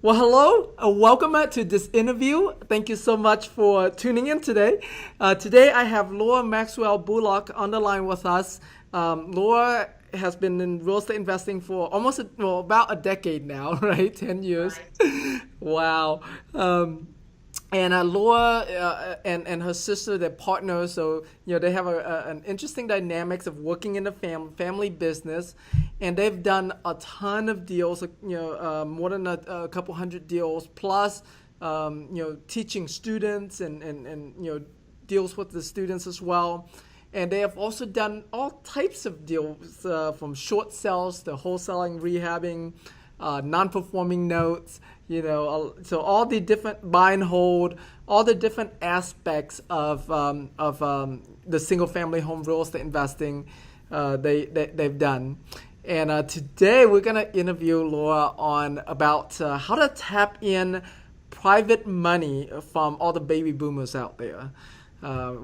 Well, hello, welcome to this interview. Thank you so much for tuning in today. Today I have Laura Maxwell Bullock on the line with us. Laura has been in real estate investing for about a decade now, right? 10 years. Right. Wow. And Laura and her sister, they're partners, so they have an interesting dynamics of working in the family business, and they've done a ton of deals, more than a couple hundred deals, plus teaching students and deals with the students as well. And they have also done all types of deals, from short sales to wholesaling, rehabbing, non-performing notes, so all the different buy and hold, all the different aspects of the single-family home real estate investing, they've done. And today we're gonna interview Laura on about how to tap in private money from all the baby boomers out there,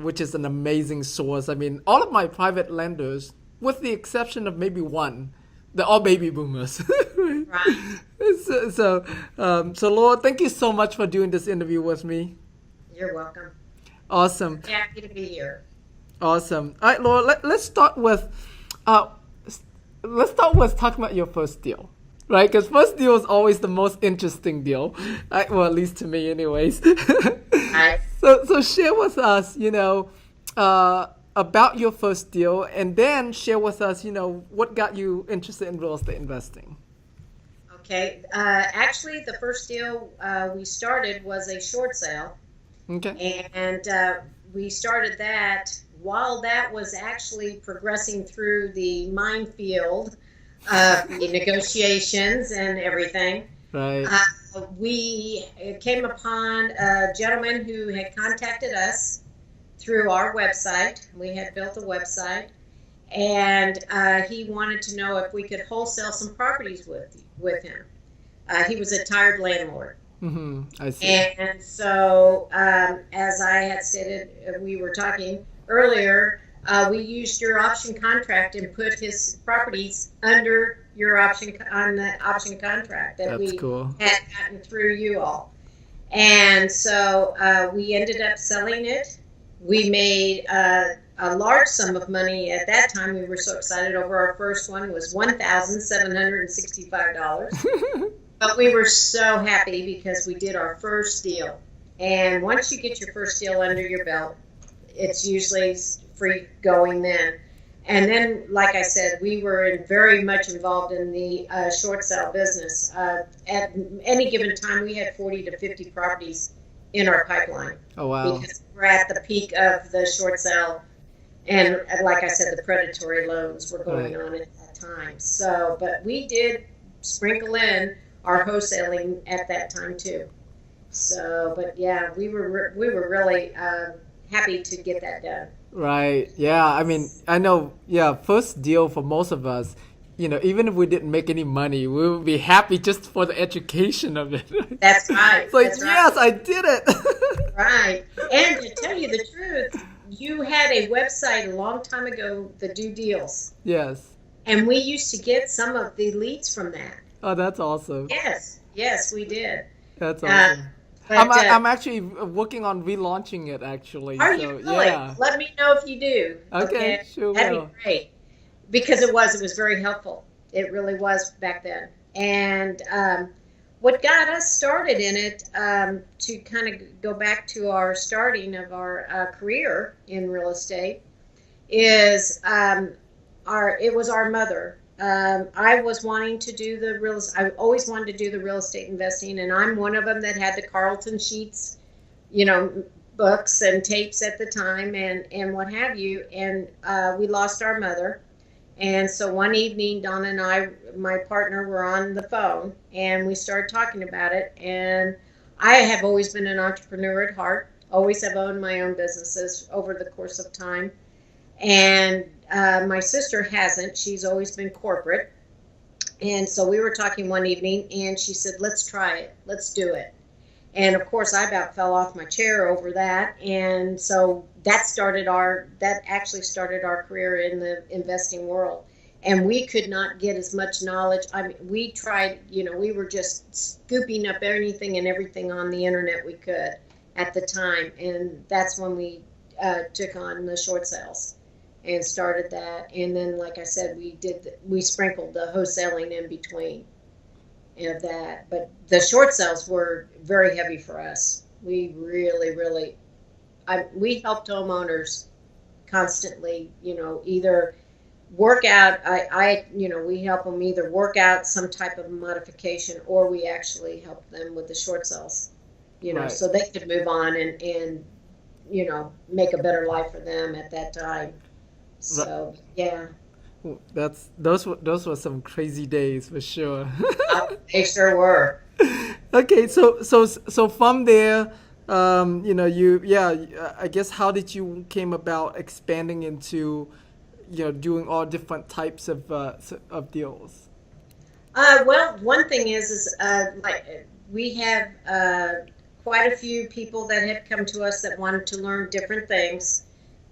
which is an amazing source. I mean, all of my private lenders, with the exception of maybe one, they're all baby boomers. Right. So Laura, thank you so much for doing this interview with me. You're welcome. Awesome, Happy to be here. awesome. All right, Laura, uh, let's start with talking about your first deal, right? Because first deal is always the most interesting deal, well, at least to me, anyways. Right. So share with us, about your first deal, and then share with us, what got you interested in real estate investing. Okay. Actually, the first deal we started was a short sale, Okay. and we started that while that was actually progressing through the minefield of the negotiations and everything. Right. We came upon a gentleman who had contacted us through our website. We had built a website, and he wanted to know if we could wholesale some properties with him. He was a tired landlord. I see. And so, as I had stated, we were talking earlier, we used your option contract and put his properties under your option on the option contract that That's we cool. had gotten through you all. And so we ended up selling it. We made a large sum of money at that time. We were so excited over our first one. It was $1,765. But we were so happy because we did our first deal. And once you get your first deal under your belt, it's usually free going then. And then, like I said, we were very much involved in the short sale business. At any given time, we had 40 to 50 properties in our pipeline Oh wow. because we're at the peak of the short sale. And like I said, the predatory loans were going Right. on at that time. So, but we did sprinkle in our wholesaling at that time too. So, but yeah, we were really happy to get that done. Right. Yeah. I mean, I know. Yeah. First deal for most of us, even if we didn't make any money, we would be happy just for the education of it. That's right. It's like, That's right. yes, I did it. Right. And to tell you the truth, you had a website a long time ago, the DoDeals, Yes. and we used to get some of the leads from that. Oh, that's awesome. Yes, yes, we did. That's Uh, awesome. I'm but I'm actually working on relaunching it actually. are you So really? yeah. Let me know if you do. Okay. Okay, Sure that'd will. be great because it was very helpful. It really was back then. And what got us started in it, to kind of go back to our starting of our career in real estate, is our it was our mother. I was wanting to do the real. I always wanted to do the real estate investing, and I'm one of them that had the Carlton sheets, you know, books and tapes at the time, and what have you. And we lost our mother, and so one evening, Donna and I, my partner, were on the phone, and we started talking about it. And I have always been an entrepreneur at heart. Always have owned my own businesses over the course of time. And my sister hasn't. She's always been corporate. And so we were talking one evening, and she said, let's try it. Let's do it. And of course, I about fell off my chair over that. And so that actually started our career in the investing world. and we could not get as much knowledge. I mean, we tried, we were just scooping up anything and everything on the internet we could at the time. And that's when we took on the short sales and started that. And then, like I said, we sprinkled the wholesaling in between of that. But the short sales were very heavy for us. We really, really, we helped homeowners constantly, either work out, we help them either work out some type of modification, or we actually help them with the short sales, Right. so they could move on and make a better life for them at that time. So, yeah, Those were some crazy days for sure. they sure were. Okay, so from there, I guess how did you came about expanding into, doing all different types of deals? Well, one thing is like we have quite a few people that have come to us that wanted to learn different things,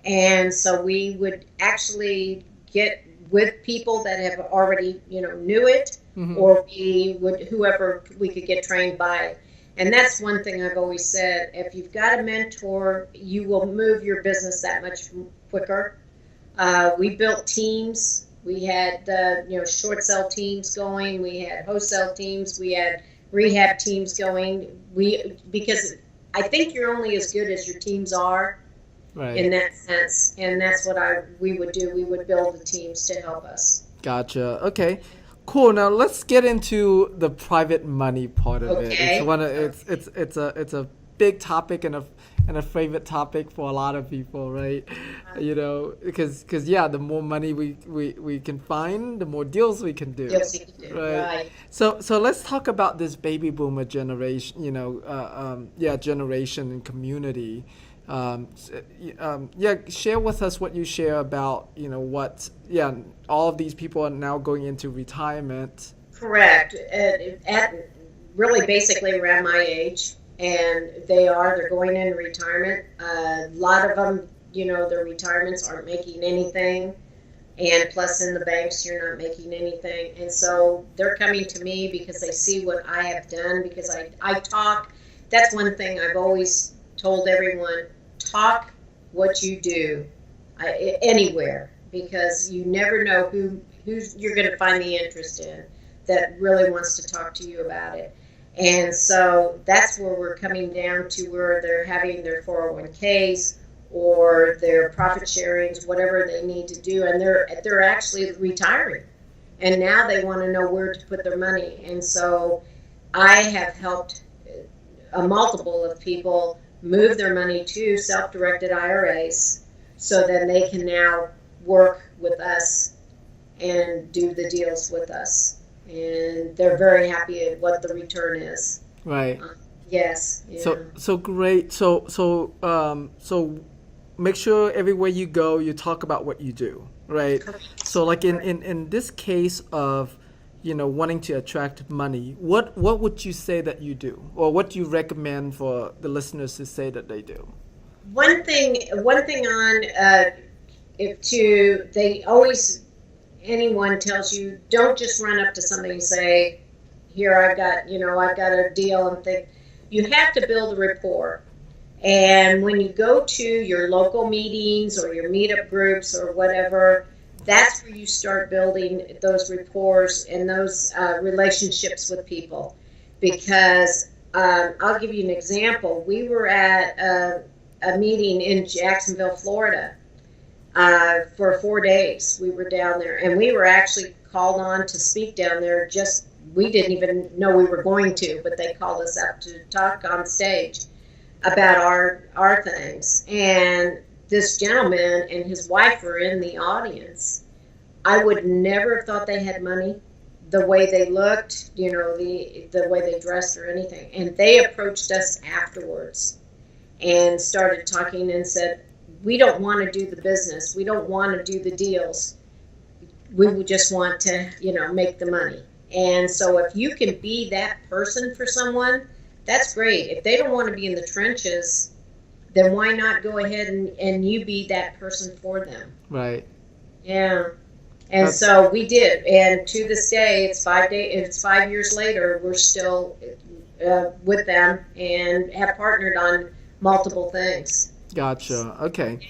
and so we would actually get with people that have already knew it, or we would whoever we could get trained by. And that's one thing I've always said: if you've got a mentor, you will move your business that much quicker. We built teams. We had short sell teams going. We had wholesale teams. We had rehab teams going. Because I think you're only as good as your teams are, Right. in that sense. And that's what we would do. We would build the teams to help us. Gotcha. Okay. Cool. Now let's get into the private money part of it. Okay. It's a big topic and a favorite topic for a lot of people, right? Because the more money we can find, the more deals we can do. Yes, you can do. Right. Right. So let's talk about this baby boomer generation, generation and community. Share with us what you share about, all of these people are now going into retirement. Correct. At really basically around my age, and they're going into retirement. A lot of them, their retirements aren't making anything, and plus in the banks you're not making anything, and so they're coming to me because they see what I have done, because I talk. That's one thing I've always told everyone: talk what you do anywhere, because you never know who you're going to find the interest in that really wants to talk to you about it. And so that's where we're coming down to, where they're having their 401ks or their profit sharings, whatever they need to do, and they're actually retiring, and now they want to know where to put their money. And so I have helped a multiple of people move their money to self-directed IRAs, so then they can now work with us and do the deals with us. And they're very happy at what the return is. Right. Yes. Yeah. So great. So make sure everywhere you go, you talk about what you do, right? Correct. So like in this case of, wanting to attract money, what would you say that you do, or what do you recommend for the listeners to say that they do? One thing on anyone tells you, don't just run up to somebody and say, here, I've got a deal, and think. You have to build a rapport. And when you go to your local meetings or your meetup groups or whatever, that's where you start building those rapports and those relationships with people. Because I'll give you an example. We were at a meeting in Jacksonville, Florida, for 4 days. We were down there, and we were actually called on to speak down there. We didn't even know we were going to, but they called us up to talk on stage about our things. And this gentleman and his wife were in the audience. I would never have thought they had money, the way they looked, the way they dressed or anything. And they approached us afterwards and started talking and said, we don't want to do the business. We don't want to do the deals. We would just want to, make the money. And so if you can be that person for someone, that's great. If they don't want to be in the trenches, then why not go ahead and you be that person for them? Right. Yeah. And so we did, and to this day, it's 5 years later, we're still with them and have partnered on multiple things. Gotcha. Okay.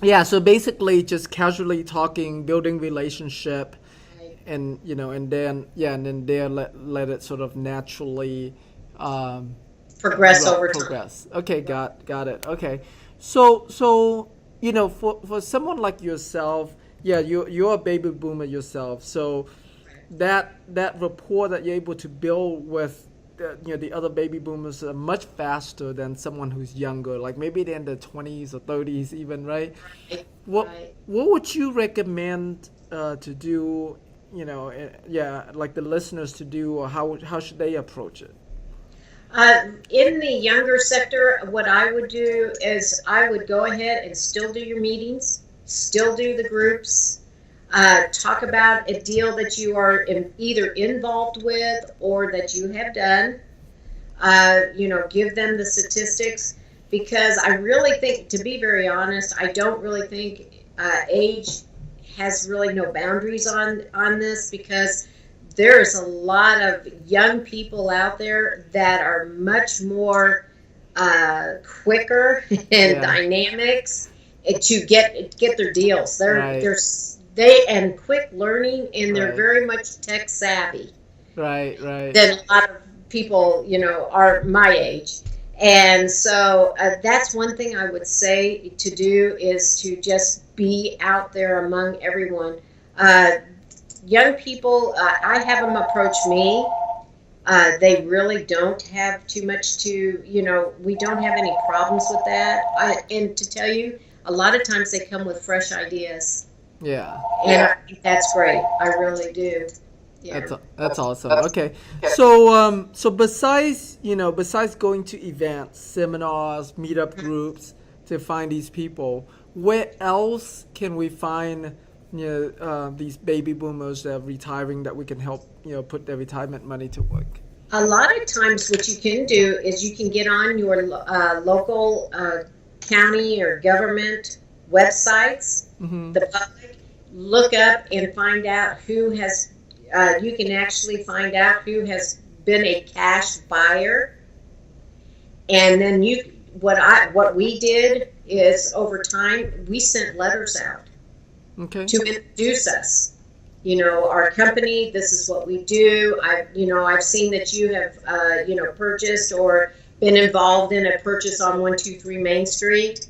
Yeah, so basically just casually talking, building relationship, Right. and and then there let it sort of naturally um, Progress over time. progress. Okay, got it. Okay, so for someone like yourself, yeah, you're a baby boomer yourself, so that rapport that you're able to build with the other baby boomers are much faster than someone who's younger, like maybe they're in their 20s or 30s even, right? Right. What Right. what would you recommend to do? Yeah, like the listeners to do, or how should they approach it? In the younger sector, what I would do is I would go ahead and still do your meetings, still do the groups, talk about a deal that you are either involved with or that you have done. Give them the statistics because I really think, to be very honest, I don't really think age has really no boundaries on this because there's a lot of young people out there that are much more quicker and Yeah. dynamics to get their deals. Right. They and quick learning, and they're Right. very much tech savvy Right. Right. than a lot of people, are my age. And so that's one thing I would say to do is to just be out there among everyone. Uh, Young people, I have them approach me. They really don't have too much we don't have any problems with that. And to tell you, a lot of times they come with fresh ideas. Yeah. And I think that's great. I really do. That's Yeah. that's awesome. Okay, so besides going to events, seminars, meetup groups to find these people, where else can we find these baby boomers that are retiring that we can help put their retirement money to work? A lot of times, what you can do is you can get on your local county or government websites, Mm-hmm. the public, look up and find out who has, you can actually find out who has been a cash buyer. And then what we did is over time, we sent letters out Okay. to introduce us. Our company, this is what we do. I've seen that you have, purchased or been involved in a purchase on 123 Main Street.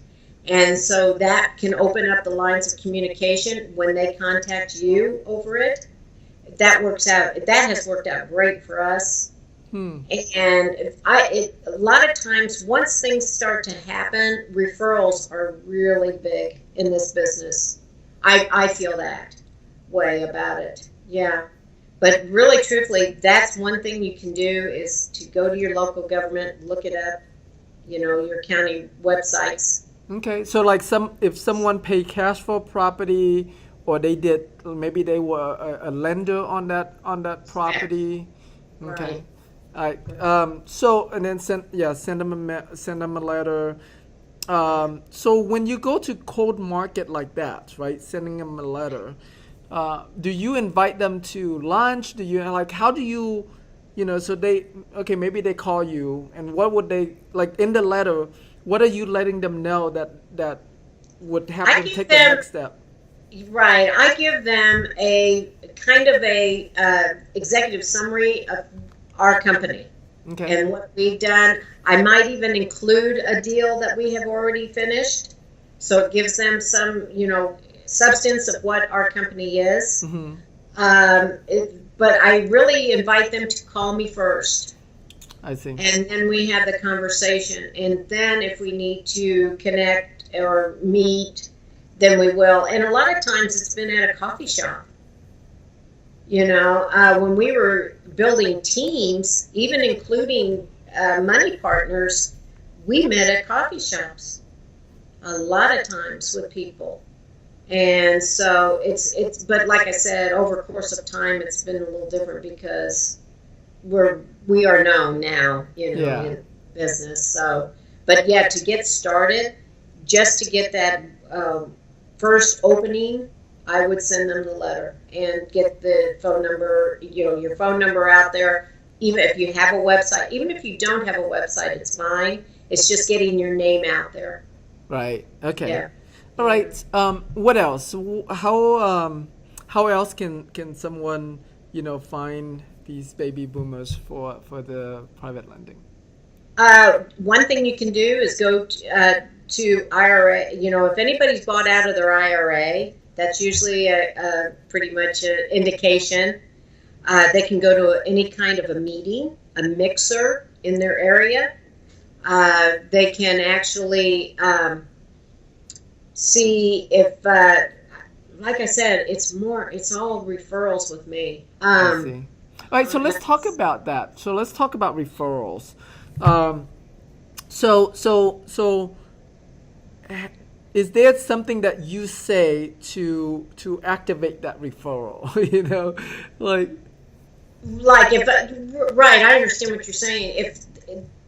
And so that can open up the lines of communication when they contact you over it. That has worked out great for us. Hmm. And a lot of times, once things start to happen, referrals are really big in this business. I feel that way about it. Yeah. But really, truthfully, that's one thing you can do is to go to your local government, look it up, your county websites. Okay, so like if someone paid cash for property, or maybe they were a lender on that property. Okay, Right. all right. So and then send them a letter. So when you go to cold market like that, right? Sending them a letter. Do you invite them to lunch? Do you like how do you, So maybe they call you, and what would they like in the letter? What are you letting them know that would have I them give take the them next step? Right. I give them a kind of a executive summary of our company Okay. and what we've done. I might even include a deal that we have already finished, so it gives them some, substance of what our company is. Mm-hmm. But I really invite them to call me first, I see. and then we have the conversation. And then if we need to connect or meet, then we will. And a lot of times it's been at a coffee shop. When we were building teams, even including money partners, we met at coffee shops a lot of times with people. And so but like I said, over the course of time, it's been a little different because we are known now, Yeah. in business. So, but yeah, to get started, just to get that first opening I would send them the letter and get the phone number, your phone number out there. Even if you have a website, even if you don't have a website, it's fine. It's just getting your name out there. Right. Okay. Yeah. All right. What else? How else can someone find these baby boomers for the private lending? One thing you can do is go to IRA. If anybody's bought out of their IRA, that's usually a pretty much an indication. They can go to any kind of a meeting, a mixer in their area. They can actually see if, like I said, it's all referrals with me. I see. All right, so let's talk about that. So let's talk about referrals. So is there something that you say to activate that referral? Like if right, I understand what you're saying.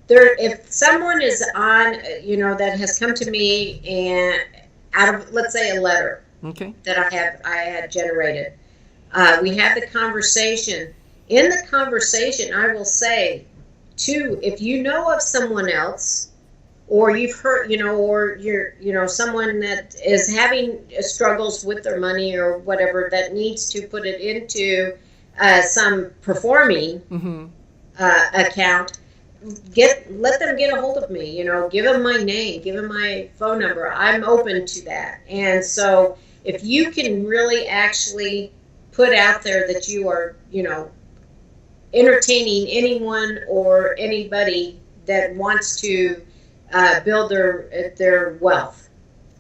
If someone is on, that has come to me and out of, let's say, a letter that I had generated, we have the conversation. In the conversation, I will say, too, if you know of someone else, or you've heard, or you're, someone that is having struggles with their money or whatever, that needs to put it into some performing account, let them get a hold of me. Give them my name, give them my phone number. I'm open to that. And so if you can really actually put out there that you are, entertaining anyone or anybody that wants to build their wealth,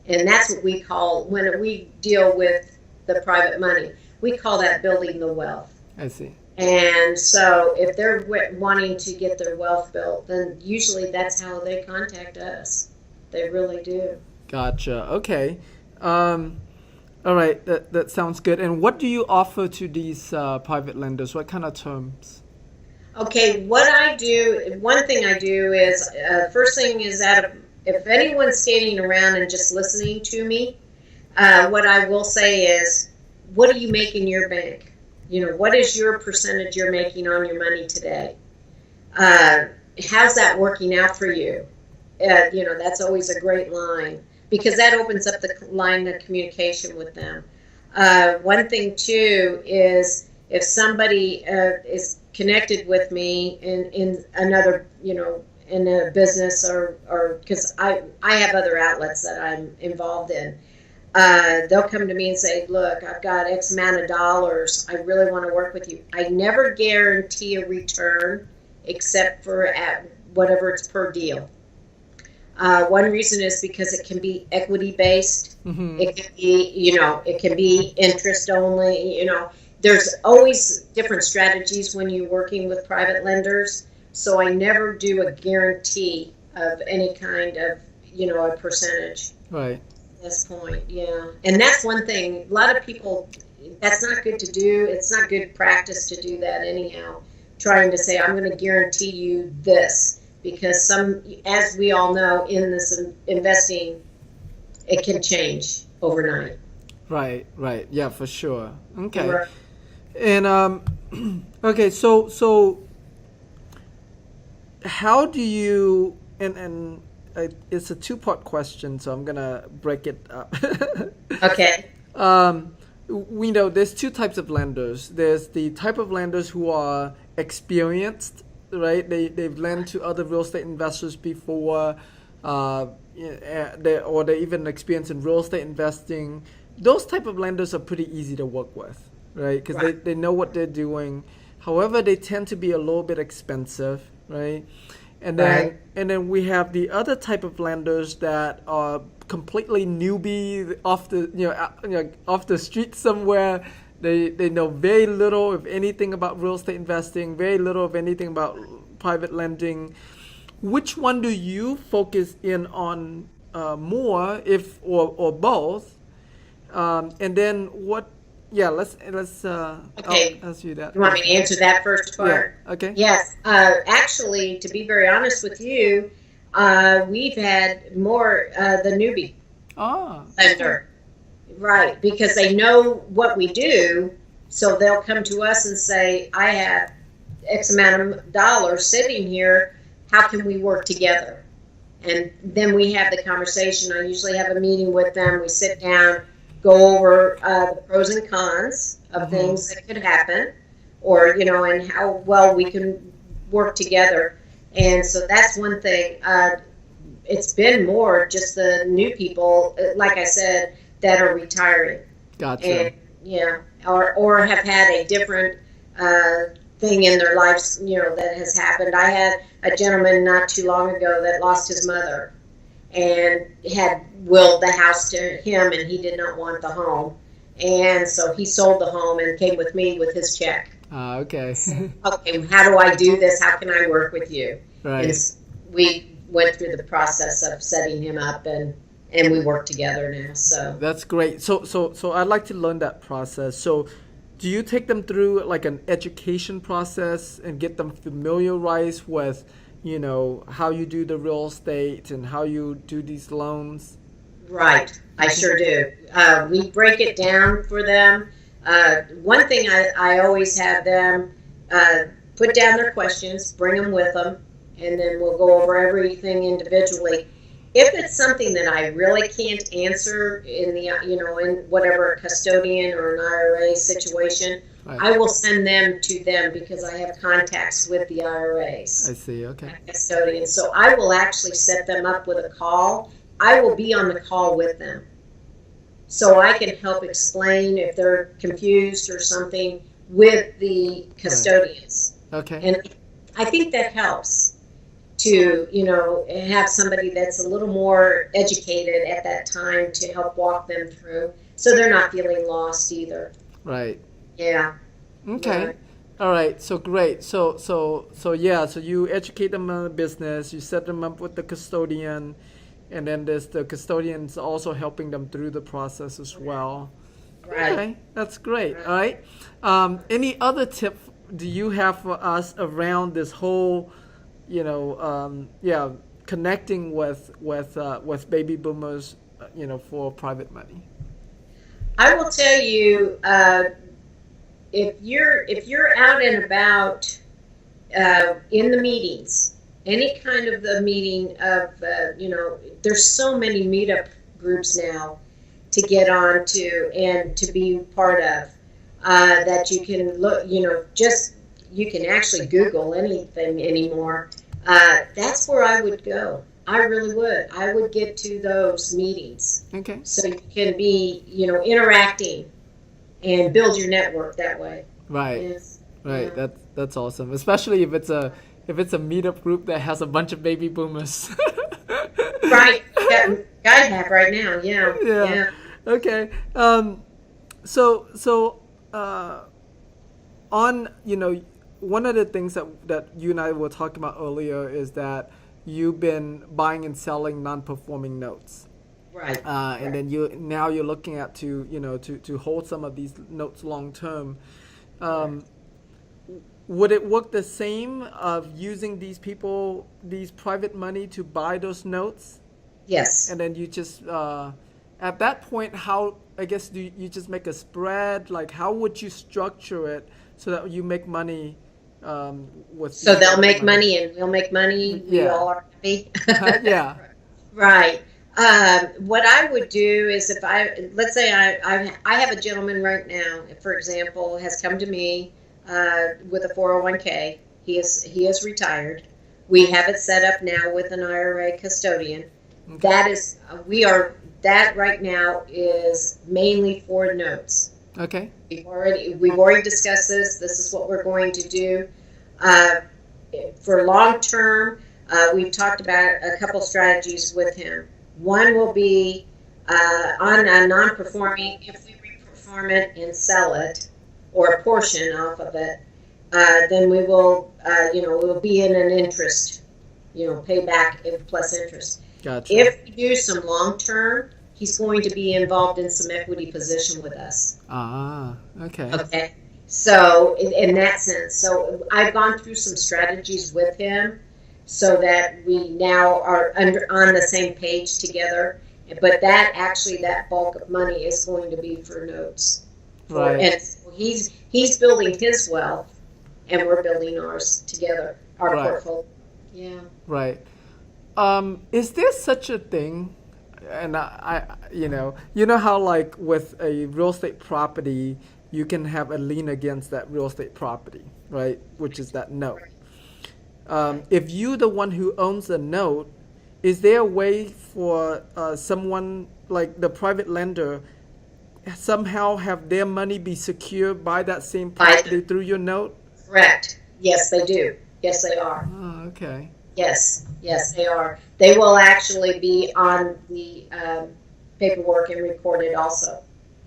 and that's what we call, when we deal with the private money, we call that building the wealth. I see. And so if they're wanting to get their wealth built, then usually that's how they contact us. They really do. Gotcha. Okay. All right. That sounds good. And what do you offer to these private lenders? What kind of terms? Okay, what I do, one thing I do is, first thing is that if anyone's standing around and just listening to me, what I will say is, what do you make in your bank? What is your percentage you're making on your money today? How's that working out for you? That's always a great line, because that opens up the line of communication with them. One thing, too, is if somebody is connected with me in another, in a business, or because I have other outlets that I'm involved in, they'll come to me and say, look, I've got X amount of dollars. I really want to work with you. I never guarantee a return except for at whatever it's per deal. One reason is because it can be equity based. It can be, it can be interest only. There's always different strategies when you're working with private lenders. So I never do a guarantee of any kind of, a percentage. Right. At this point, yeah. And that's one thing. A lot of people, that's not good to do. It's not good practice to do that anyhow. Trying to say, I'm going to guarantee you this. Because as we all know, in this investing, it can change overnight. Right. Yeah, for sure. Okay. Right. And okay, so how do you, and it's a two-part question, so I'm gonna break it up. Okay. We know there's two types of lenders. There's the type of lenders who are experienced, right? They've lent to other real estate investors before, they're even experienced in real estate investing. Those type of lenders are pretty easy to work with, right? Because they know what they're doing. However, they tend to be a little bit expensive, right? And then we have the other type of lenders that are completely newbie off the street somewhere. They know very little, if anything, about real estate investing, very little, if anything, about private lending. Which one do you focus in on more, or both? And then what? Yeah, let's. Okay. I'll ask you that. You want me to answer that first part? Yeah. Okay. Yes. Actually, to be very honest with you, we've had more the newbie lender. Right, because they know what we do, so they'll come to us and say, I have X amount of dollars sitting here, how can we work together? And then we have the conversation. I usually have a meeting with them. We sit down, go over the pros and cons of things that could happen, or, and how well we can work together. And so that's one thing. It's been more just the new people, like I said, that are retiring. Gotcha. And, or have had a different thing in their lives, that has happened. I had a gentleman not too long ago that lost his mother and had willed the house to him, and he did not want the home. And so he sold the home and came with me with his check. Okay. Okay, how do I do this? How can I work with you? Right. And we went through the process of setting him up, and we work together now. So that's great. So I'd like to learn that process. So do you take them through like an education process and get them familiarized with, how you do the real estate and how you do these loans? Right, I sure do. We break it down for them. One thing I always have them put down their questions, bring them with them, and then we'll go over everything individually. If it's something that I really can't answer in the, in whatever custodian or an IRA situation, right, I will send them to them because I have contacts with the IRAs. I see, okay. Custodians. So I will actually set them up with a call. I will be on the call with them. So I can help explain if they're confused or something with the custodians. Right. Okay. And I think that helps to, have somebody that's a little more educated at that time to help walk them through so they're not feeling lost either. Right. Yeah. Okay. Yeah. All right. So great. So you educate them on the business, you set them up with the custodian, and then there's the custodians also helping them through the process as well. Right. Okay. That's great. All right. Any other tip do you have for us around this whole connecting with baby boomers, for private money? I will tell you, if you're out and about in the meetings, any kind of the meeting of, there's so many meetup groups now to get on to and to be part of, that you can look, you can actually Google anything anymore. That's where I would go. I really would. I would get to those meetings. Okay. So you can be, interacting and build your network that way. Right. Yes. Right. Yeah. That's awesome. Especially if it's a meetup group that has a bunch of baby boomers. Right. I have right now. Yeah. Yeah. Okay. One of the things that you and I were talking about earlier is that you've been buying and selling non-performing notes. Right. And then you're looking at to hold some of these notes long term. Would it work the same of using these private money to buy those notes? Yes. And then you just at that point, how do you just make a spread? Like, how would you structure it so that you make money? So they'll make money and we'll make money. Yeah. We all are happy. Yeah. Right. What I would do is let's say I have a gentleman right now, for example, has come to me with a 401k. He is retired. We have it set up now with an IRA custodian. Okay. That right now is mainly for notes. Okay. We've already discussed this. This is what we're going to do. For long term, we've talked about a couple strategies with him. One will be on a non-performing, if we reperform it and sell it, or a portion off of it, then we will, we'll be in an interest, payback plus interest. Gotcha. If we do some long term, he's going to be involved in some equity position with us. Ah, okay. Okay. So in that sense, so I've gone through some strategies with him so that we now are on the same page together, But that bulk of money is going to be for notes. Right. And so he's building his wealth, and we're building ours together, our Right. portfolio. Yeah. Right. Is there such a thing? And you know how like with a real estate property, you can have a lien against that real estate property, right? Which is that note. If you the one who owns the note, is there a way for someone like the private lender somehow have their money be secured by that same property through your note? Correct. Yes, they do. Yes, they are. Oh, okay. Yes, they are. They will actually be on the paperwork and recorded also.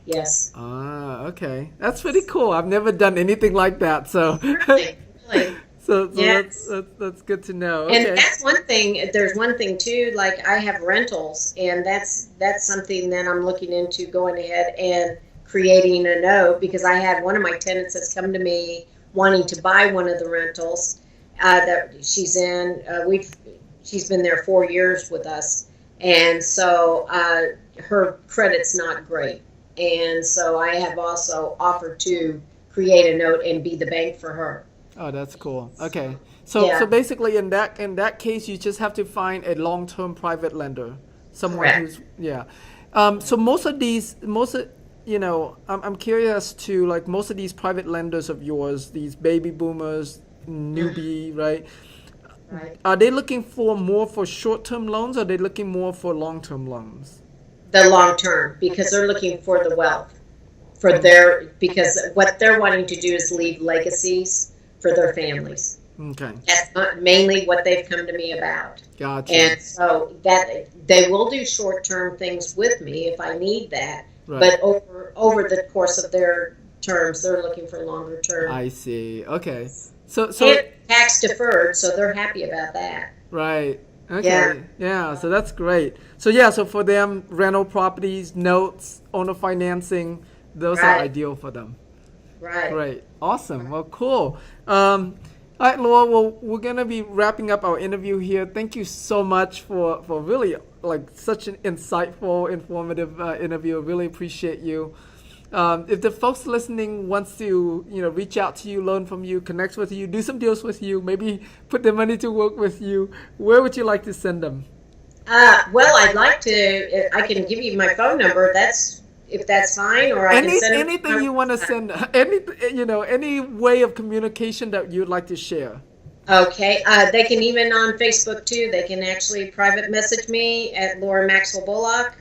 Yes. Ah, okay. That's pretty cool. I've never done anything like that, so Really, really. so Yes. that's good to know. Okay. And that's one thing. There's one thing too. Like I have rentals, and that's something that I'm looking into going ahead and creating a note, because I had one of my tenants that's come to me wanting to buy one of the rentals that she's in. She's been there 4 years with us, and so her credit's not great. And so I have also offered to create a note and be the bank for her. Oh, that's cool. Okay. So Yeah. so basically in that case you just have to find a long-term private lender. Someone Correct. who's yeah. So most of I'm curious to like most of these private lenders of yours, these baby boomers, newbie, right? Right. Are they looking for more for short-term loans or are they looking more for long-term loans? The long term, because they're looking for the wealth because what they're wanting to do is leave legacies for their families. Okay. That's mainly what they've come to me about. Gotcha. And so that they will do short term things with me if I need that. Right. But over the course of their terms, they're looking for longer term. I see. Okay. So And tax deferred, so they're happy about that. right. Okay. Yeah. So that's great. So yeah. So for them, rental properties, notes, owner financing, those are Right. ideal for them. Right. Great. Awesome. Well, cool. All right, Laura. Well, we're gonna be wrapping up our interview here. Thank you so much for really like such an insightful, informative interview. I really appreciate you. If the folks listening wants to, reach out to you, learn from you, connect with you, do some deals with you, maybe put their money to work with you, where would you like to send them? Well, I'd like to. I can give you my phone number. If that's fine, or I can send Anything you want to send, any way of communication that you'd like to share. Okay. They can even on Facebook too. They can actually private message me at Laura Maxwell Bullock,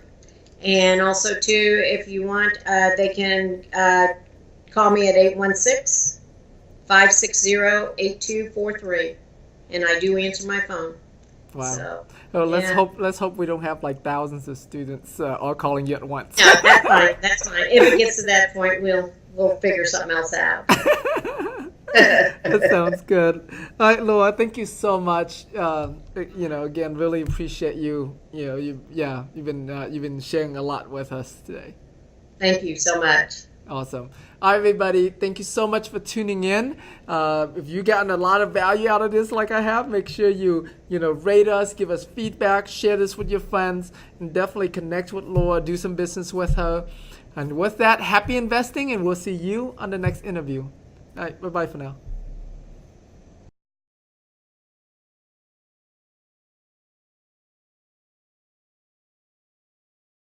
and also too, if you want, they can call me at 816-560-8243, and I do answer my phone. Wow. So, Oh, yeah. let's hope we don't have like thousands of students all calling you at once. No, that's fine. That's fine. If it gets to that point, we'll figure something else out. That sounds good. All right, Laura, thank you so much. Again, really appreciate you. You've been sharing a lot with us today. Thank you so much. Awesome. All right, everybody. Thank you so much for tuning in. If you've gotten a lot of value out of this, like I have, make sure you rate us, give us feedback, share this with your friends, and definitely connect with Laura, do some business with her. And with that, happy investing, and we'll see you on the next interview. All right, bye-bye for now.